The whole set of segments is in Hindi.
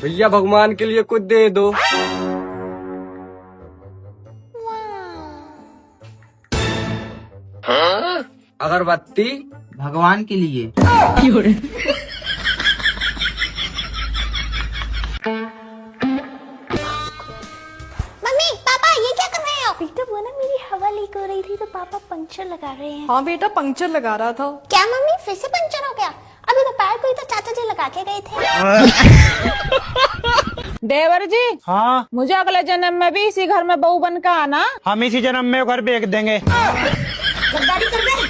भैया भगवान के लिए कुछ दे दो। अगरबत्ती भगवान के लिए। मम्मी पापा ये क्या कर रहे हो? बेटा वो ना मेरी हवा लीक हो रही थी तो पापा पंक्चर लगा रहे हैं। हाँ बेटा पंक्चर लगा रहा था। क्या मम्मी फिर से पंक्चर हो गया? अभी दोपहर को ही तो चाचा जी लगा के गए थे। देवर जी, हाँ मुझे अगले जन्म में भी इसी घर में बहू बन के आना। हम इसी जन्म में घर बेच देंगे। गद्दारी कर रहे हैं।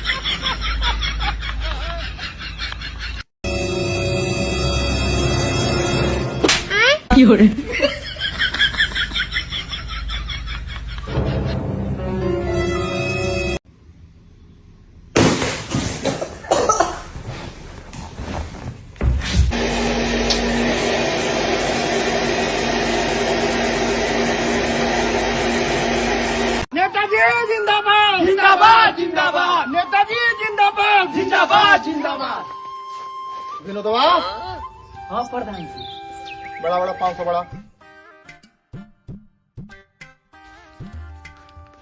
नेताजी जिंदाबाद जिंदाबाद जिंदाबाद, नेताजी जिंदाबाद जिंदाबाद जिंदाबाद। विनोदवा। हाँ प्रधान जी। बड़ा बड़ा 500 बड़ा।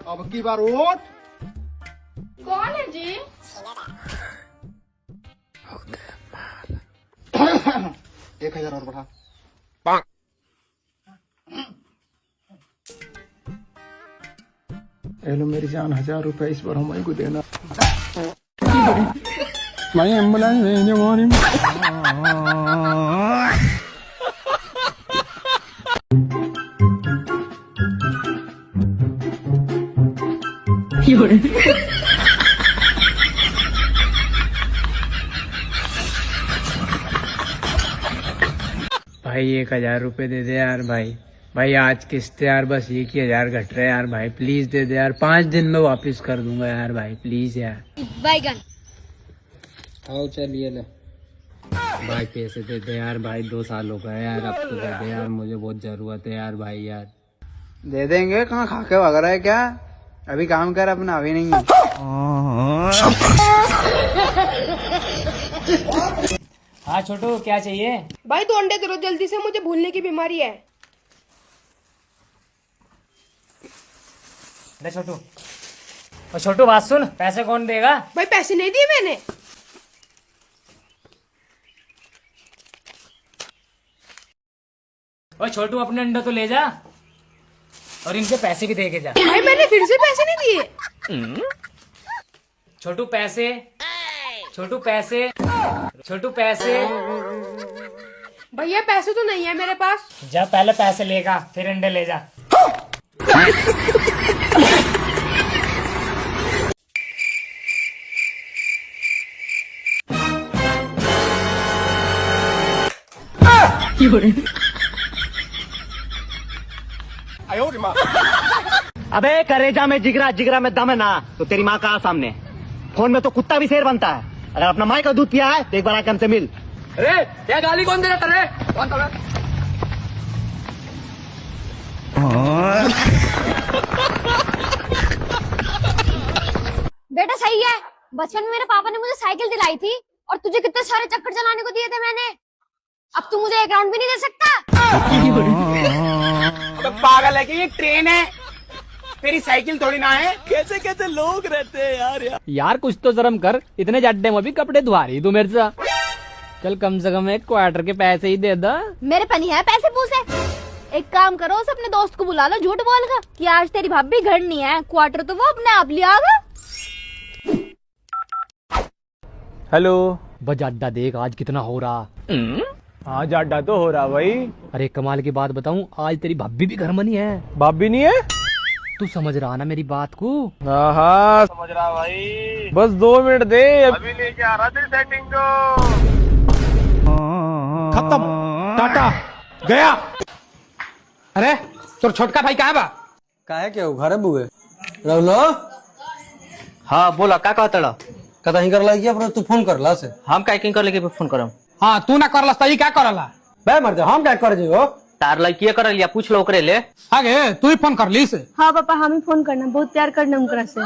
अब की बार वोट कौन है जी? 1000 और बढ़ा। हेलो मेरी जान, 1000 रुपए इस बार हमारे को देना। मैं एम्बुलेंस भेजने वाली भाई 1000 रुपए दे दे यार भाई। भाई आज किस्त यार बस 1000 घट रहे यार भाई, प्लीज दे दे यार। 5 दिन में वापस कर दूंगा यार भाई, प्लीज यार। बैगन। आओ चलिए ले भाई, पैसे दे दे यार भाई। 2 साल हो गए यार, अब तो दे दे यार, मुझे बहुत जरूरत है यार भाई यार। दे देंगे, कहाँ खाके भाग रहा है क्या? अभी काम कर अपना, अभी नहीं। हाँ छोटू क्या चाहिए? भाई 2 अंडे दे दो जल्दी से, मुझे भूलने की बीमारी है। ले छोटू। और छोटू बात सुन, पैसे कौन देगा? भाई पैसे नहीं दिए मैंने। और छोटू अपने अंडा तो ले जा और इनके पैसे भी दे के जा। भाई मैंने फिर से पैसे नहीं दिए। छोटू पैसे, छोटू पैसे, छोटू पैसे। भैया पैसे तो नहीं है मेरे पास। जा पहले पैसे लेगा फिर अंडे ले जा। अबे करेजा में जिगरा, जिगरा में दम है ना, तो तेरी माँ कहाँ सामने? फोन में तो कुत्ता भी शेर बनता है। अगर अपना माँ का दूध पिया है तो एक बार आके हमसे मिल। अरे क्या गाली कौन दे रहा तेरे? कौन था? बेटा सही है, बचपन में मेरे पापा ने मुझे साइकिल दिलाई थी और तुझे कितने सारे चक्कर चलाने को दिए थे मैंने। अब तू मुझे 1 राउंड भी नहीं दे सकता। अबे पागल है कि ये ट्रेन है, तेरी साइकिल थोड़ी ना है। कैसे कैसे लोग रहते हैं यार। यार कुछ तो शर्म कर, इतने जड्डे में भी कपड़े धुआ रही तू मेरे से। चल कम से कम 1 क्वार्टर के पैसे ही दे दो। मेरे पनी है पैसे पूसे। एक काम करो, उस अपने दोस्त को बुला लो झूठ बोल कर कि आज तेरी भाभी घर नहीं है, क्वार्टर तो वो अपने आप लिया आगा। हेलो बस अड्डा देख आज कितना हो रहा। आज अड्डा तो हो रहा भाई। अरे कमाल की बात बताऊं, आज तेरी भाभी भी घर में नहीं है। भाभी नहीं है? तू समझ रहा ना मेरी बात को? हाँ समझ रहा भाई, बस 2 मिनट दे, अभी लेके आ रहा तेरी सेटिंग को। खत्म, टाटा गया। अरे तो छोटका भाई कहाँ बा? काहे के घर है बुए? रवलो। हाँ बोला क्या कहता ला? कता ही करला कि अपने तू फोन करला से? हम क्या कर लेके फोन करम? हाँ तू ना करला सही क्या करला? बे मर जा, हम क्या कर जियो? तार लड़की कर लिया, पूछ लो ओकरे ले। आगे तू ही फोन कर ली से। हाँ पापा हम ही फोन करना, बहुत प्यार करना उनकरा से।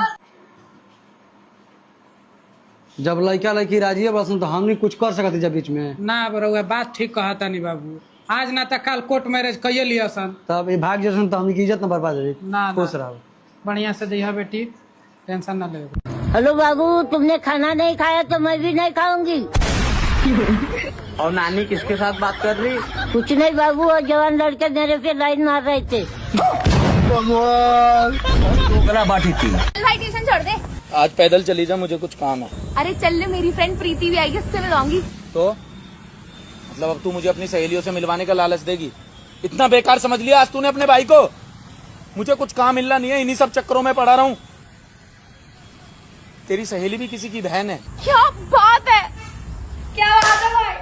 जब लड़का लड़की राजी है बस तो हम नहीं कुछ कर सकते जब बीच में। ना बरुआ बात ठीक कहता नहीं बाबू, आज ना तक कल कोर्ट मैरिज कहिए लिया सन। तब ये भाग जैसन तो हमकी इज्जत न बर्बाद हो जाए। ना खुश रहो। बढ़िया से जइहा बेटी, टेंशन ना ले। हेलो बाबू, तुमने खाना नहीं खाया तो मैं भी नहीं खाऊंगी। और नानी किसके साथ बात कर रही? कुछ नहीं बाबू, और जवान लड़के मेरे पे लाइन मार रहे थे। बाटी थी। चल भाई ट्यूशन छोड़ दे। आज पैदल चली जा, मुझे कुछ काम है। अरे चल ले, मेरी फ्रेंड प्रीति भी आएगी, उससे मिलवाऊंगी। तो मतलब अब तू मुझे अपनी सहेलियों से मिलवाने का लालच देगी? इतना बेकार समझ लिया आज तूने अपने भाई को? मुझे कुछ काम मिलना नहीं है, इन्हीं सब चक्करों में पड़ा रहा हूँ। तेरी सहेली भी किसी की बहन है। क्या बात है, क्या बात है भाई।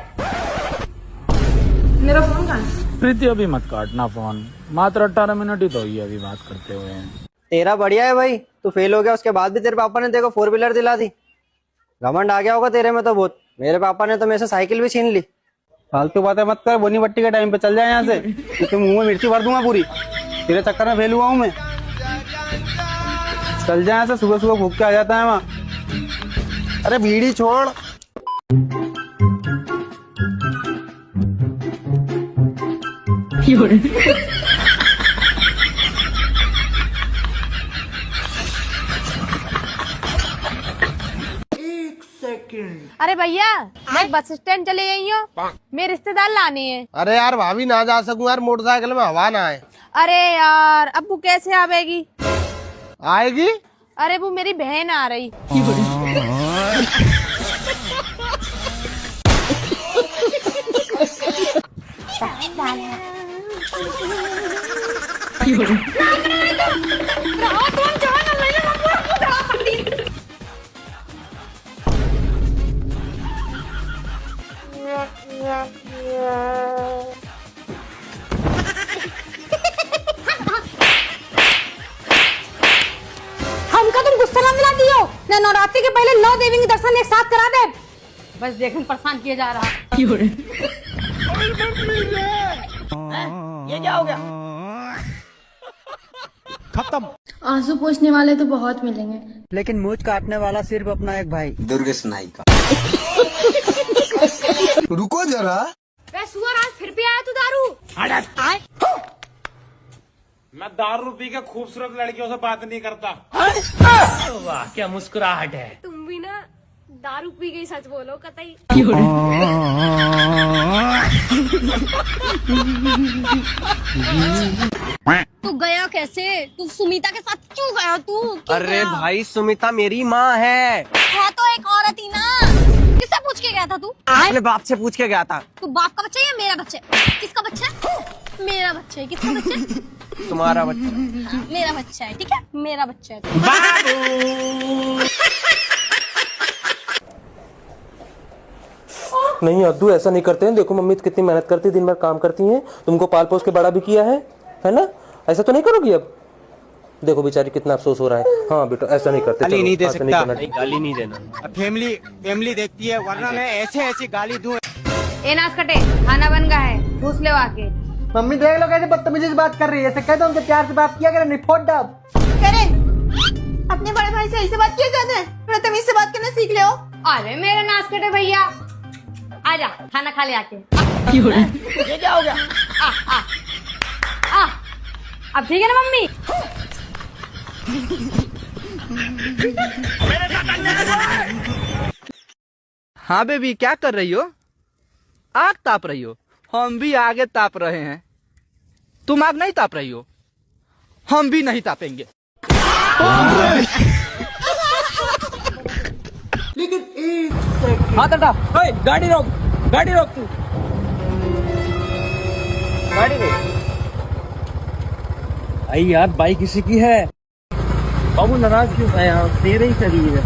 मेरा फोन कहाँ है? प्रीति अभी मत काटना फोन, मात्र 18 मिनट ही तो हुई अभी बात करते हुए। तेरा बढ़िया है भाई, तू फेल हो गया उसके बाद भी तेरे पापा ने तेरे को 4 व्हीलर दिला दी। घमंड आ गया होगा तेरे में तो बहुत। मेरे पापा ने तो मेरे से साइकिल भी छीन ली। फालतू बातें मत कर, बोनी बट्टी के टाइम पे चल जाए यहाँ से, क्योंकि मुंह में मिर्ची भर दूंगा पूरी। तेरे चक्कर में फेल हुआ हूँ मैं। चल जाए यहाँ से, सुबह सुबह भूख के आ जाता है वहाँ। अरे बीड़ी छोड़। अरे भैया, मैं बस स्टैंड चले गई हूँ, मेरे रिश्तेदार लाने हैं। अरे यार भाभी ना जा सकूं यार, मोटरसाइकिल में हवा ना आए। अरे यार, अब वो कैसे आवेगी? आएगी? अरे वो मेरी बहन आ रही। हमका तुम गुस्सा ना दिला दियो ना, नवरात्रि के पहले 9 देवी के दर्शन एक साथ करा दे। बस देखने परेशान किया जा रहा। ये क्या हो गया? खत्म। आंसू पोंछने वाले तो बहुत मिलेंगे, लेकिन मूंछ काटने वाला सिर्फ अपना एक भाई दुर्गेश नाई का। रुको जरा। सुअर आज फिर भी आया तू दारू। मैं दारू पी के खूबसूरत लड़कियों से बात नहीं करता। वाह क्या मुस्कुराहट है। तुम भी ना दारू पी गई, सच बोलो कतई। तू गया कैसे? तू सुमिता के साथ क्यों गया तू? अरे भाई, सुमिता मेरी माँ है तो एक औरत ही ना। किससे पूछ के गया था तू? अपने बाप से पूछ के गया था। तू बाप का बच्चा है या मेरा बच्चा है? किसका बच्चा है? मेरा बच्चा है। किसका बच्चा है? तुम्हारा बच्चा। मेरा बच्चा है, ठीक है, मेरा बच्चा है। नहीं अद्दू, ऐसा नहीं करते हैं। देखो मम्मी कितनी मेहनत करती है, दिन भर काम करती हैं, तुमको पाल पोस के बड़ा भी किया है ना? ऐसा तो नहीं करोगी अब? देखो बेचारी कितना अफसोस हो रहा है। हाँ बेटा, ऐसा नहीं करते। गाली नहीं दे सकता। गाली नहीं देना। फैमिली देखती है, वरना मैं ऐसे गाली दूं। ए नाच कटे, खाना बन गया है, घूस ले आके। मम्मी देख लो कैसे बदतमीजी से बात कर रही है। ऐसे कह दो उनके प्यार से बात किया करे, नहीं फोड़ डब। अपने बड़े भाई से ऐसे बात किया जाता है? थोड़ा तमीज से बात करना सीख ले। अरे मेरे नाच कटे भैया, आजा खाना खा ले आके। ये क्या हो गया? अब ठीक है ना मम्मी? हाँ बेबी, क्या कर रही हो? आग ताप रही हो? हम भी आगे ताप रहे हैं। तुम आग नहीं ताप रही हो, हम भी नहीं तापेंगे। लेकिन एक सेकंड। हाँ टाटा, गाड़ी रोक, गाड़ी रोक तू, गाड़ी रोक। भाई यार, बाइक किसी की है। बाबू नाराज क्यों है? यहाँ तेरे ही चली है।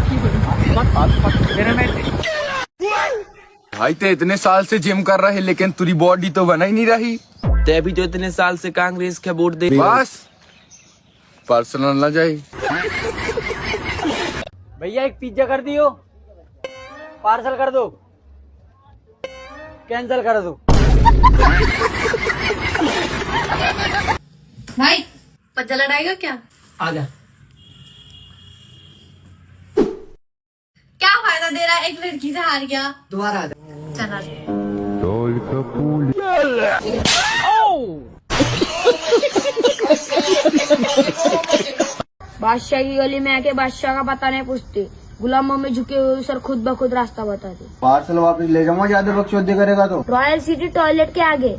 भाई ते इतने साल से जिम कर रहे, लेकिन तेरी बॉडी तो बना ही नहीं रही। ते भी तो इतने साल से कांग्रेस के वोट दे। बस पर्सनल ना जाए। भैया एक पिज्जा कर दियो, पार्सल कर दो, कैंसिल कर दो। भाई पज्जा लड़ाएगा क्या? आजा। क्या फायदा दे रहा है, एक लड़की से हार गया। दोबारा चला। ढोल कपूल बादशाह की गली में आके बादशाह का पता नहीं पूछते, गुलामों में झुके हुए सर खुद ब खुद रास्ता बताते। पार्सल वापस ले जाऊंगा, ज्यादा बकचोदी करेगा तो। रॉयल सिटी टॉयलेट के आगे।